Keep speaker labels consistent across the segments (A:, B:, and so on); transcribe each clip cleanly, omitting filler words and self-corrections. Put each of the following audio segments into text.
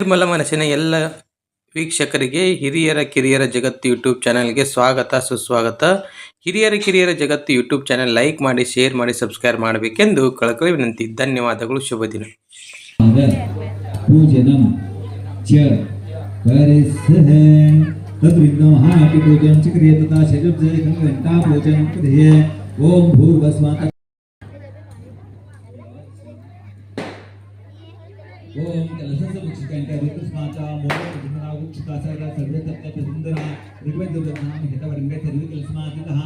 A: ನಿರ್ಮಲ ಮನಸ್ಸಿನ ಎಲ್ಲ ವೀಕ್ಷಕರಿಗೆ ಹಿರಿಯರ ಕಿರಿಯರ ಜಗತ್ತು ಯೂಟ್ಯೂಬ್ ಚಾನೆಲ್ಗೆ ಸ್ವಾಗತ ಸುಸ್ವಾಗತ. ಹಿರಿಯರ ಕಿರಿಯರ ಜಗತ್ತು ಯೂಟ್ಯೂಬ್ ಚಾನೆಲ್ ಲೈಕ್ ಮಾಡಿ, ಶೇರ್ ಮಾಡಿ, ಸಬ್ಸ್ಕ್ರೈಬ್ ಮಾಡಬೇಕೆಂದು ಕಳಕಳಿ ವಿನಂತಿ. ಧನ್ಯವಾದಗಳು. ಶುಭ ದಿನ.
B: पूजनम च करिस्सह तद्रिन्दमहाटि पूजन च क्रियते तथा शरीरजय घंटा पूजन क्रिये. ओम भूर्भस्वात ओम कलशस्य मुक्षिकांता ऋतुस्माता मोह विघ्ना उक्षिकासारा सर्वे तत्त्व सुंदरा ऋग्वेदोदनाम हितवर्गे सर्वे कलस्मातितः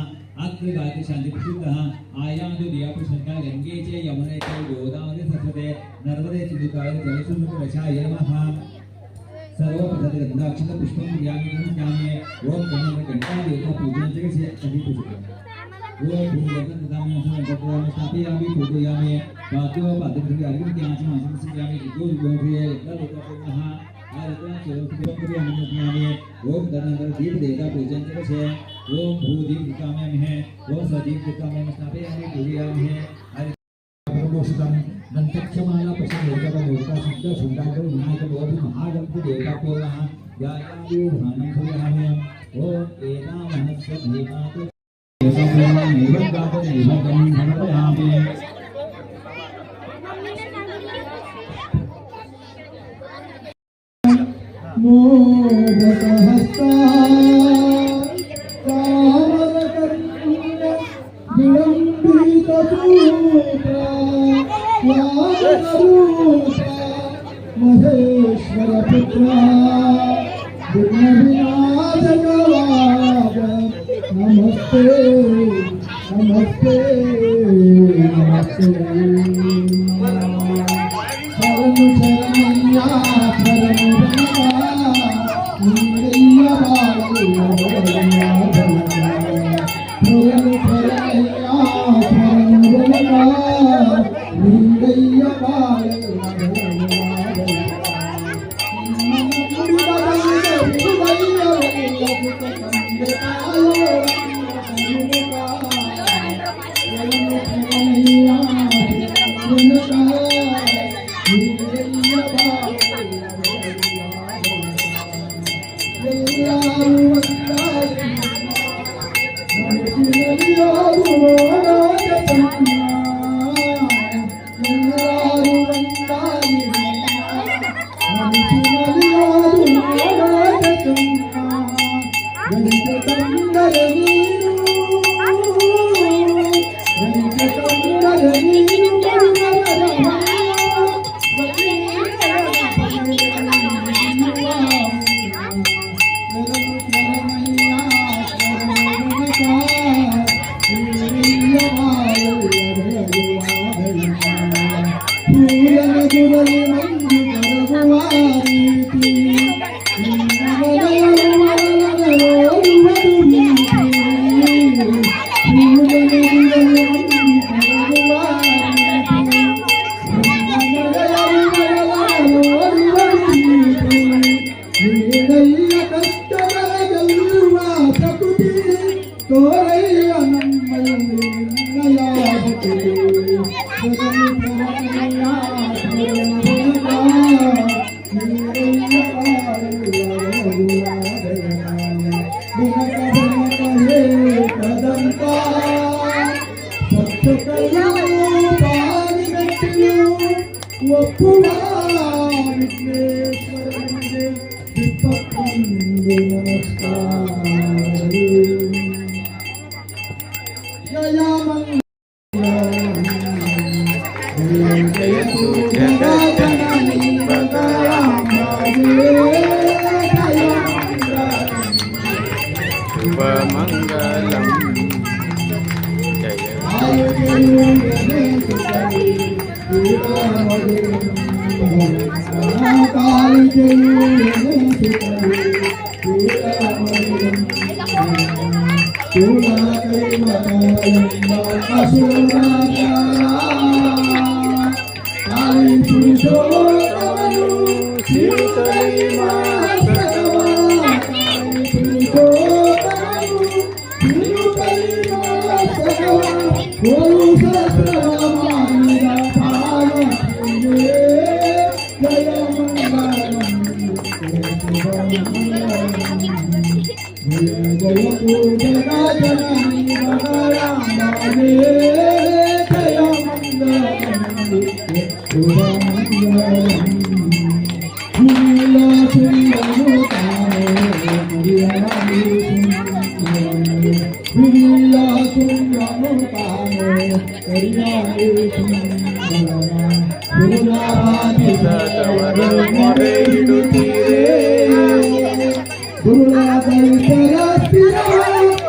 B: आत्मगाति शांति प्रसिद्धः आयादु दियापुषंका गंगे च यमुने च गोदावरी सरस्वती नर्मदे सिंधुकाय जलसुन्दर वशाय नमः. सर्वप्रथम गंधाक्षत पुष्पं ज्ञाने ओम गणेश घंटा देवता पूजन से अभी पूजते ओम भूमगत दामन संगतवाम स्थापयामि पूजयामि पादो पादकृति अर्घ्यं ज्ञानं मासं सियामि दो गोभिये ललोकपुनः आरतना चोरपुरी अनुमोदयामि. ओम धनंतर दीप देवता पूजन से ओम भूदीप दिकामहे ओम सदीप दिकामहे स्थापयामि पूजयामि. ब्रह्मोषितं दंतक्षमाला पशुदेवता मूर्ता सिद्ध सुंदर विनायक बोधि महागणपति देवता पूर्णः यायामि ध्यानं पूजयामि. ओम एना मनस्य धीमात देवता नैवेद्यात नैवेद्यं समर्पयामि. मोदकहस्ता कामलकर्ण्य विलम्बितसूत्रा वामरूपा महेश्वरपुत्रा विघ्नविनाशकवाद नमस्ते नमस्ते नमस्ते. शरणु शरणय्या शरणु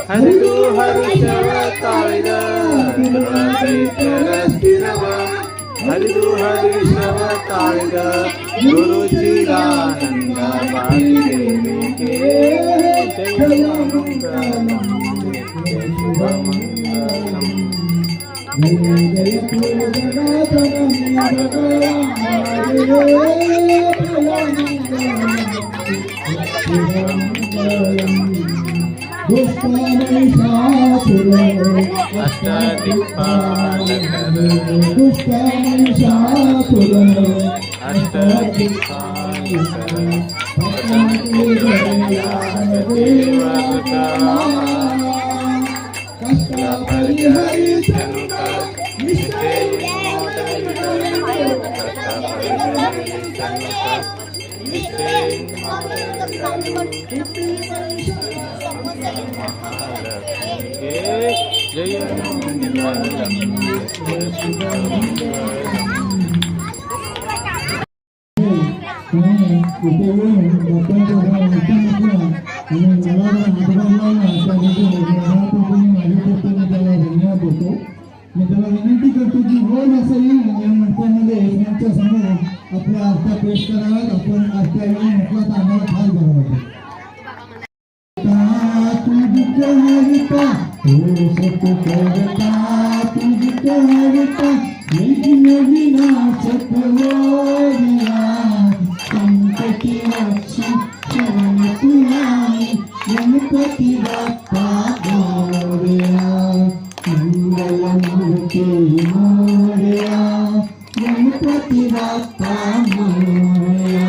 A: ಹರಿದು ಹರುಷವ ತಾಳಿದ ಹರಿದು ಹರುಷವ ತಾಳಿದ ಗುರು ಚಿದಾನಂದ ಭಾಗ್ಯದೇವಿಗೆ ಜಯ ಮಂಗಲಂ ಶುಭಮಂಗಲಂ. ಜಯ
C: मी त्याला विनंती करतो की रोज असं येऊन या मंडपामध्ये एकमेकांच्या समोर आपल्या आरत्या पेश कराव्यात. आपण आरत्या येऊन म्हटलं तर आम्हाला फार बरं वाटेल. गणपती बाप्पा मोरया, मंगलमूर्ती मोरया, गणपती बाप्पा मोरया.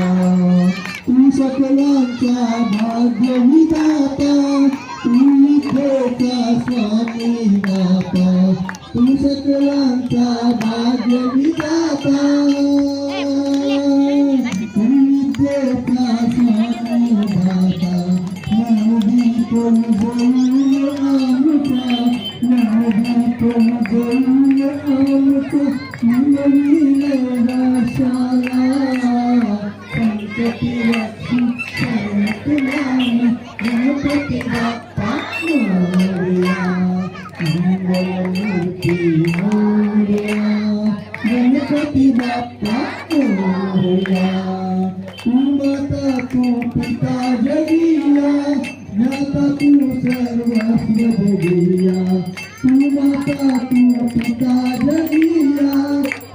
C: तू सकलांचा भाग्य विधाता, तू विठ्ठलाचा स्वामी दाता. तू सकलांचा भाग्य विधाता, तू विठ्ठलाचा स्वामी दाता. नवदी कोण बोलू आमचा, नवदी कोण बोलू आमचा, नवीन राशाला संकटी रक्षी शरणुलानी. गणपती बाप्पा मोरया, मंगलमूर्ती मोरया, गणपती बाप्पा मोरया. तू माता तू पिता जगिया, ज्ञाता तू सर्वस्व जगिया. तू माता तू पिता जगिया,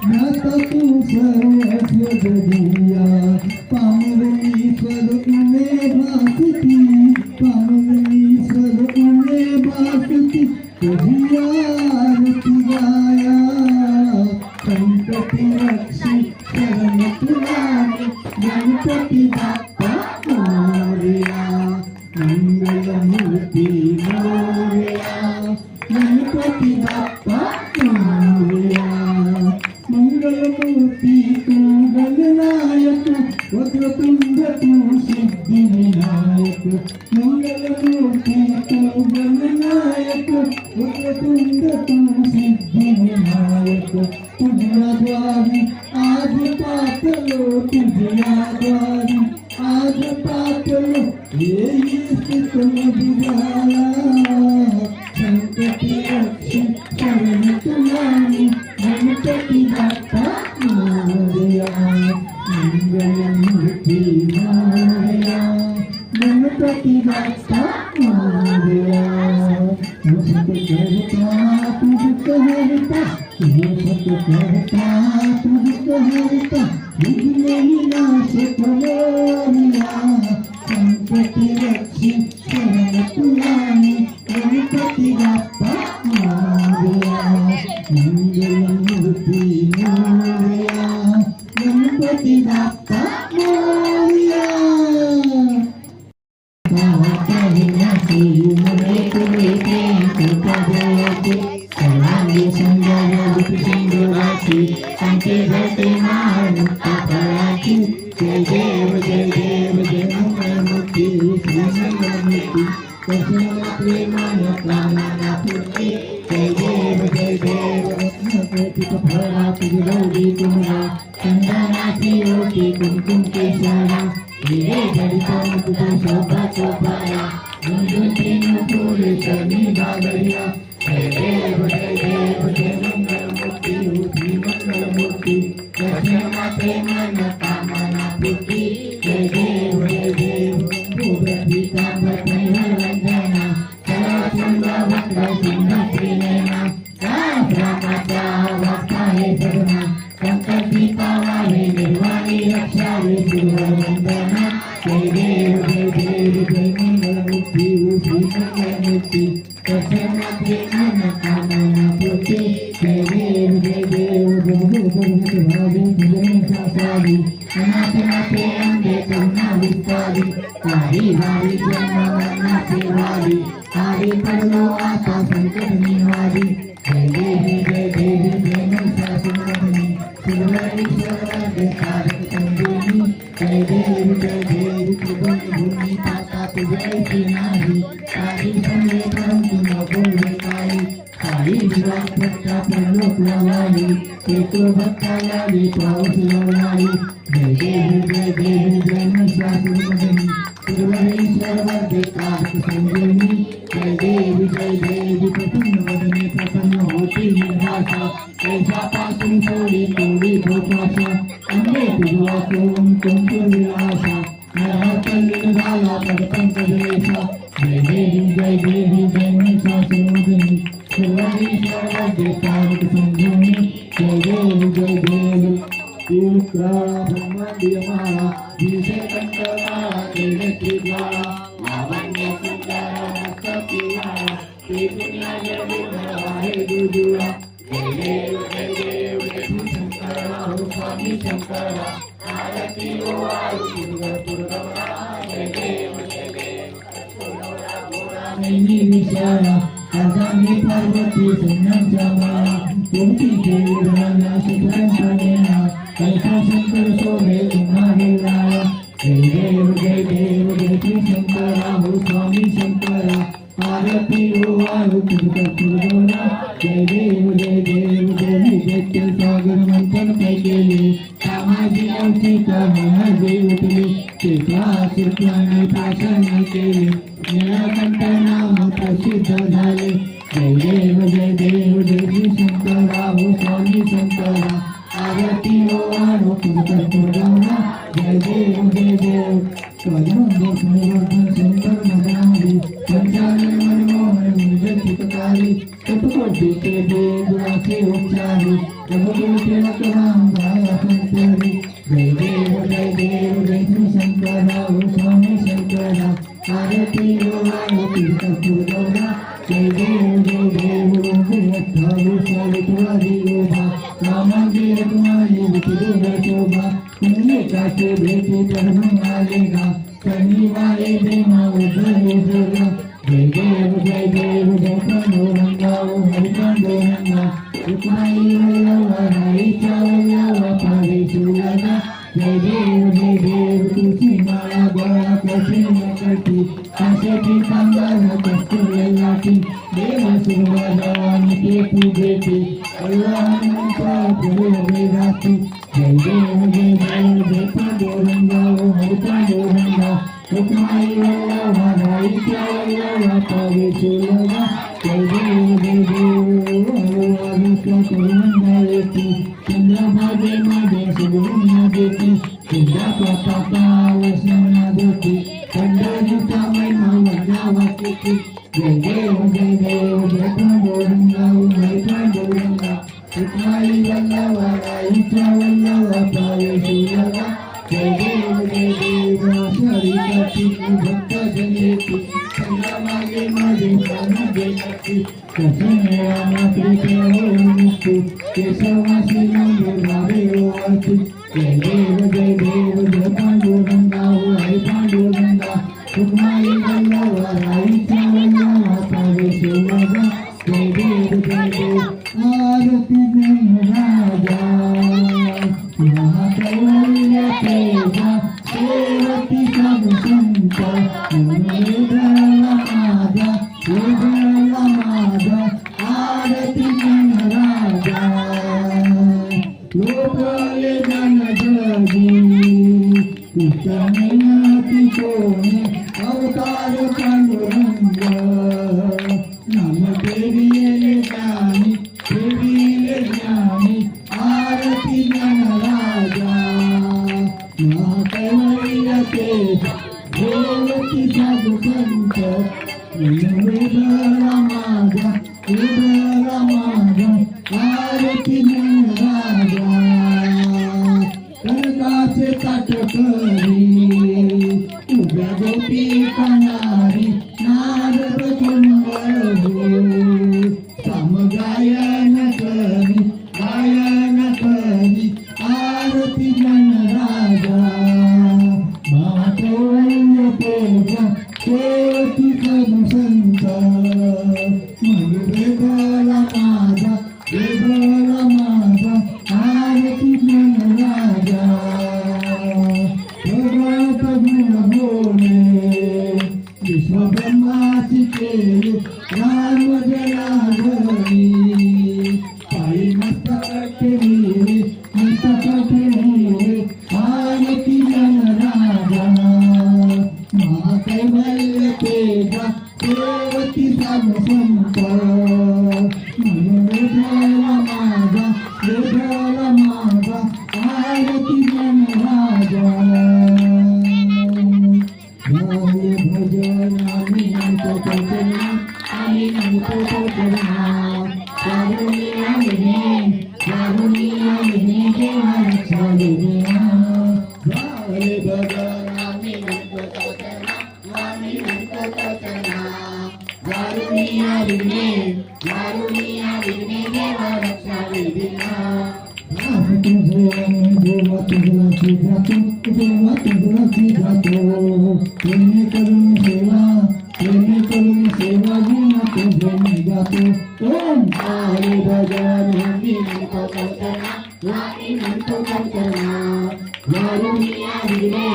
C: ज्ञाता तू सर्वस्व जगिया. पामरलीश्वर उमे भासती, पामरलीश्वर उमे भासती. तुझी आरती गाया, संकटी रक्षी शरण तुलानी. गणपती बाप्पा मोरया, मंगलमूर्ती मोरया, गणपती बाप्पा मोरया. मंगलमूर्ती तू गणनायक, वक्रतुंड तू सिद्धिविनायक. मंगलमूर्ती तू गणनायक, वक्रतुंड तू सिद्धिविनायक. तुझ्या द्वारी आज पातलो, तुझ्या द्वारी आज पातलो. येईस तुझी झाला, संकटी रक्षी शरण तुलानी. गणपती बाप्पा मोरया, मंगलमूर्ती मोरया, गणपती बाप्पा मोरया. सत करता तुझ कहता, सत करता तुझ कहता. विघ्न विनाशक मोरया, संकटी रक्षी शरण तुलानी. गणपती बाप्पा मोरया, मंगलमूर्ती मोरया, गणपती बाप्पा मोरया. पावतहिनासी मुळे तुले ते सुखदेवते सर्वांगी संजय सिंधुराची अंते घटे मुक्त फळाची जय देव जय देव जय मंगलमूर्ती श्री मंगलमूर्ती दर्शन प्रेमान कामना पूर्ती जय देव रत्नकोटी फळाची गौरी तुम्हाला चंदनाची ओटी कुमकुम केशरा हिरे जडित मुकुट शोभा चोपाया गुंजती फुले शनी गागरिया जय देव जय मंगलमूर्ती श्री मंगलमूर्ती दर्शन प्रेमान कामना पूर्ती जय देव वंदना सर्वसुंदर वक्र सिंह प्रियना रामाचा वाचा हे सगना संकटी पावाहे निर्वाणी रक्षावे वंदना जय देव जय मंगलमूर्ती श्री मंगलमूर्ती दर्शन प्रेमान कामना पूर्ती जय देव भावी अनाथनाथे अंधे करुणा विस्तारी काही भावी जन्म सेवारी हरी पडलो आता संकट निवारी जय देवी जय महिषासुरमर्दिनी शिवईश्वर देखारक संजीवनी जय देवी त्रिभुवन भूमि पाता तुझ्याची नाही काही संगे परंतु न बोलले काही काही दिवस भक्ता प्रलोक लावली एक भक्ता लावली पाऊस लावली जय देवी जय महिषासुरमर्दिनी शिवईश्वर देखारक संजीवनी जय देवी प्रसन्न वदने प्रसन्न होती निर्भाषा ऐशापासून सोडी तोडी भोपाशा अंगे तुझा कोण कोणती विलासा नरहत्तल्लीन झाला पदपंकजलेशा जय देवी जय महिषासुरमर्दिनी शिवईश्वर देखारक संजीवनी जय देवी ब्रह्मांडियमाला भीषणकंकराला केलेत्रिद्वारा लावण्य सुंदर सतीवाला ते दुनिया आहे दुजुळा जय देव जय शंकरा हो स्वामी शंकरा आरती ओ आरती पुरगौरा जय देव नैनी विशाला अर्धांगी पार्वती संज्ञांच्या माळा कोणती देवराला सुखसंपन्नेना कैसा शंकर शोभे तुम्हारे लाला जय देव जय श्री शंकरा हो स्वामी शंकरा आरती ओ आरती पुरगौरा जय देव दैत्य सागर मंथन काय केले कामाची औषिका महाजे उठले तेथ्या सुखाने भाषण केले निळकंठ नाम प्रसिद्ध झाले जय देव श्री शंकरा हो स्वामी शंकरा आरती ओ आरती पुरगौरा जय देव सुंदर मदारी पंचानन मनमोहन निजचितकारी तत्कोटी के देवासे उच्चारी रघुकुल राम गाया संतरी जय देव श्री शंकरा हो स्वामी शंकरा आरती ओ आरती पुरगौरा जय देव विठ्ठल योगा रामांची रत्नाली विठ्ठल शोभा पुण्य काचे भेटे प्रभु आलेगा शनिवारे देवा उद्धरे जोगा जय देव पांडुरंगा ओ हरि पांडुरंगा रुक्माई वल्लभा राईच्या वल्लभा पावे शिवलागा जय देव तुझी माळा गोळा कशी नकटी काशाची सांगार कस्तुरी लाटी देव सुरवादावानी ते पूजेची अल्लाहंता पुरे राती जय देव पांडुरंगा ओ हरि पांडुरंगा रुक्माई वल्लभा राईच्या वल्लभा पावे शिवलागा जय देव करुणा चंद्रभागे माझे सुगुण्या देती तुझ्या पापा वसना देती पंढरीचा महिमा वजा वाचती जय देव पांडुरंगा ओ हरि पांडुरंगा रुक्माई वल्लभा राईच्या वल्लभा पावे शिवलागा जय देव शरीराची भक्त जनेती चंद्रभागे माझे प्राण देती कसे मेळा प्रीती मुक्ती केशवासी नंदे भावे ओवाची जय देव पांडुरंगा ओ हरि पांडुरंगा हुकमाई वल्लवाराईचा वल्लवाचा विश्वजा जय देव आरती राजा महाकैवल्य तेजा सेवती साधु संत वेदला माझा आरती राजा लोकले जन जगी कृष्णयाती कोणे अवतार पांडुरंग नाम देविये ज्ञानी देविये ज्ञानी आरती राजा महाकैवल्य तेजा सेवती साधु संत वेदला माझा आरती राजा कनकाचे ताट करी उभ्या गोपी कणारी नारद कुंडली साम गायन करी आरती राजा महाकैवल्य तेजा सेवती साधु संत वेदला माझा आरती राजा भगवत गुण बोले विश्वब्रह्माची केली राम जनार्दनी पायी मस्तक ठेवली आरती राजा महाकैवल्य तेजा सेवती साधु संत वेदला माझा आरती राजा गाये भजन आम्ही म्हणतो करना कारुण्या विघ्ने देवा रक्षा विघ्ना गाये भजन आम्ही म्हणतो करना कारुण्या विघ्ने देवा रक्षा विघ्ना देवा तुझलाची जातो प्रेमी करून सेवा गुण तुझे मी गातो ओम हरी भजन मी म्हणतो करना कारुण्या विघ्ने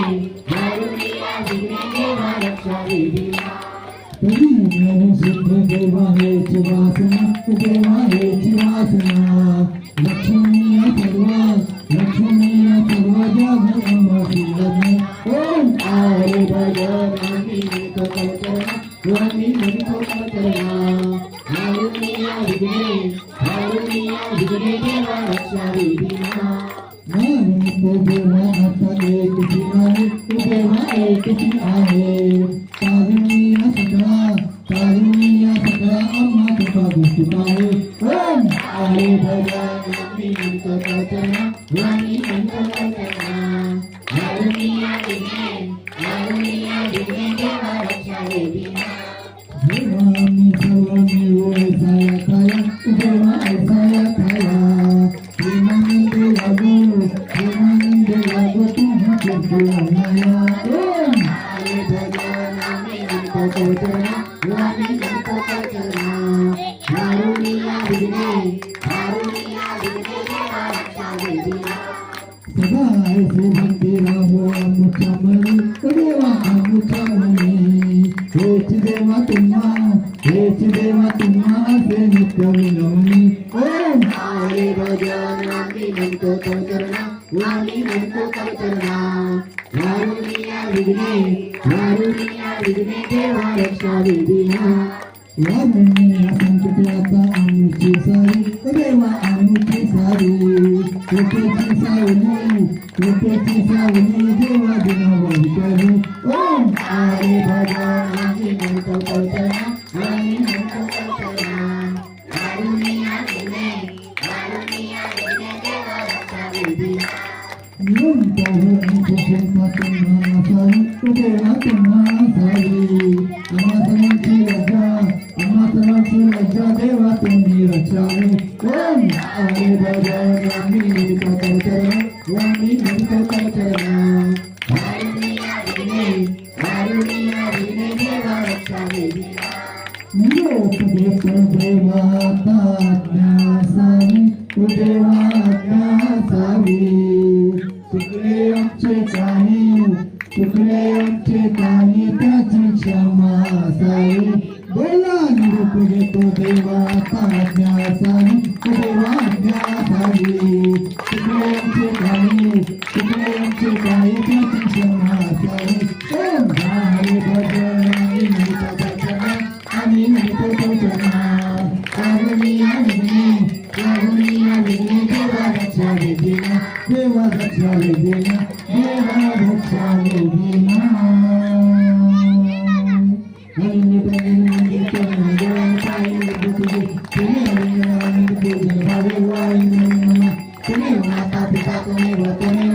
C: देवा रक्षा विघ्ना सिद्ध देवा हेची वासना लक्ष्मी सर्व जग ओम हरी भजन मी म्हणतो करना कारुण्या विघ्ने देवा रक्षा विघ्ना देवा आता एक आहे कारुण्या सगळा आम्हा तुझा गोष्टी आहे ओम हरी भजन मी म्हणतो करना कारुण्या विघ्ने देवा रक्षा विघ्ना देवा मी सर्व मिळून ऐसाया खाया देवा ऐसाया खाया प्रेमानंद लागो तुम्हा करतो माया ओम हरी भजन मी म्हणतो करना कारुण्या विघ्ने देवा रक्षा विघ्ना सदा ऐसे भक्ती राहो आमुच्या मनी देवा आमुच्या मनी हेच देवा तुम्हा असे नित्य विनवनी ओम हरी भजन मी म्हणतो करना कारुण्या विघ्ने देवा रक्षा विघ्ना या संकटाचा आमुची सारी देवा आमुची सारी कृपेची सावली देवा दिनावर करू ओम हरी भजन मी म्हणतो करना कारुण्या विघ्ने देवा रक्षा विघ्ना देवा तुम्हा सारी आम्हा सर्वांची लज्जा देवा तुम्ही रक्षावे ओम हरी भजन मी म्हणतो करना कारुण्या विघ्ने निरोपदेतो देवाता ज्ञासावी देवाज्ञा सावी चुकले आमचे काही त्याची क्षमा असावी बोला निरोपदेतो देवाता ज्ञासावी देवाज्ञा सावी चुकले आमचे काही त्याची क्षमा असावी ओम हरे भजन आम्ही म्हणतो देवा रक्षा देना देवा रक्षा देना तुम्हें माता पिता तुम्हें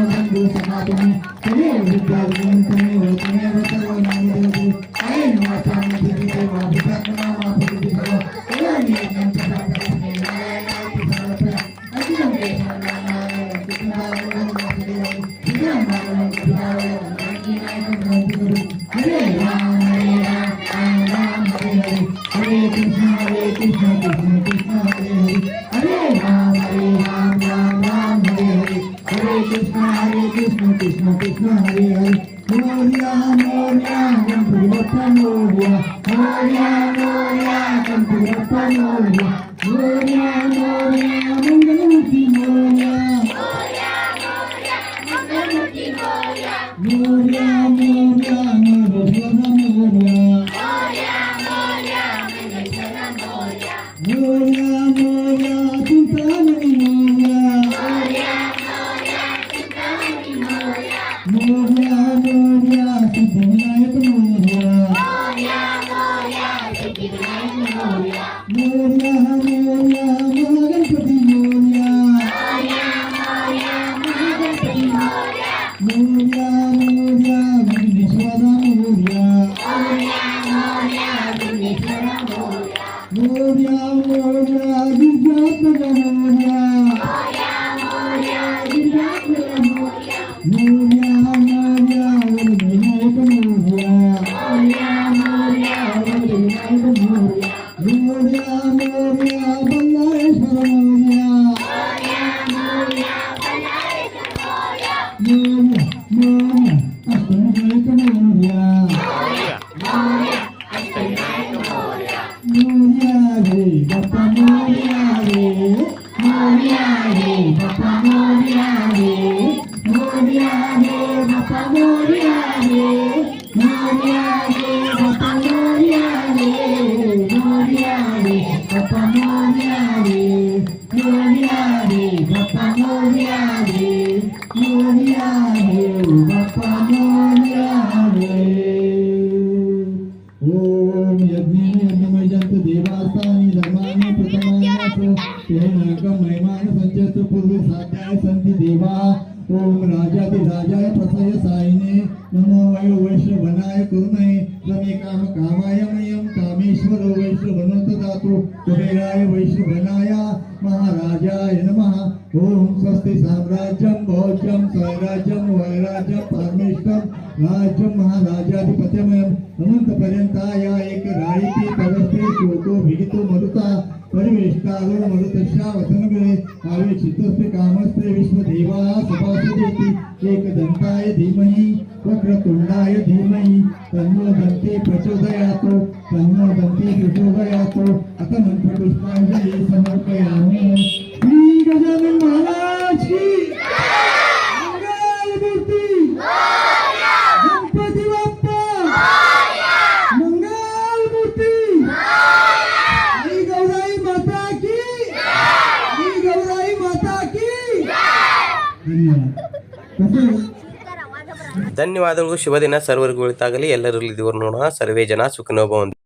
C: बंधु सखा तुम्हें विद्यार्थी तुम्हें सर्व नाम देवते अरे माता हरे राम हरे कृष्ण कृष्ण कृष्ण हरे हरे राम राम हरे हरे कृष्ण कृष्ण कृष्ण हरे हरे मोरिया गणपति बप्पा मोरिया गणपति बप्पा मोरिया मंगलमूर्ति मोरिया मोरिया चिंतामणि मोरिया सिद्धिविनायक मोरिया महागणपति मोरिया विघ्नेश्वर मोरिया विद्यात्मक ओम यज्ञमयजंत देवास्तानि धर्माणि प्रथमान्नास महिमान संचत पूर्वे साध्याय संति देवा ओम राजाधिराजाय प्रसय साईने नमो वयो वैश्रवणाय करुणे रमे काम कामाय मयं कामेश्वरो वैश्रवणोत दातु कुबेराय वैश्रवणाय महाराजाय नमः ओम स्वस्ति साम्राज्यं भोज्यं स्वराज्यं वैराज्यं परमेष्ठं राज्यं महाराजाधिपत्यमयं अनंत पर्यंताय एक राळीती परस्ते शोको भिगितो मरुता परिवेष्टालो मरुतशा वसनगळे आवे चित्तस्ते कामस्ते विश्वदेवा सभासदेति एकदंताय धीमहि वक्रतुंडाय धीमहि तन्नो दन्ते प्रचोदयात् अथ मंत्रपुष्पांजलि समर्पयामि श्री गजानन महाराज की मंगलमूर्ति गणपति बप्पा मंगलमूर्ति श्री गौराई माता की
A: ಧನ್ಯವಾದಗಳು. ಶುಭ ದಿನ ಸರ್ವರಿಗೂ ಒಳಿತಾಗಲಿ. ಎಲ್ಲರಲ್ಲಿ ದೇವರು ನೋಡೋಣ. ಸರ್ವೇ ಜನ ಸುಖಿನೋ ಭವಂತು.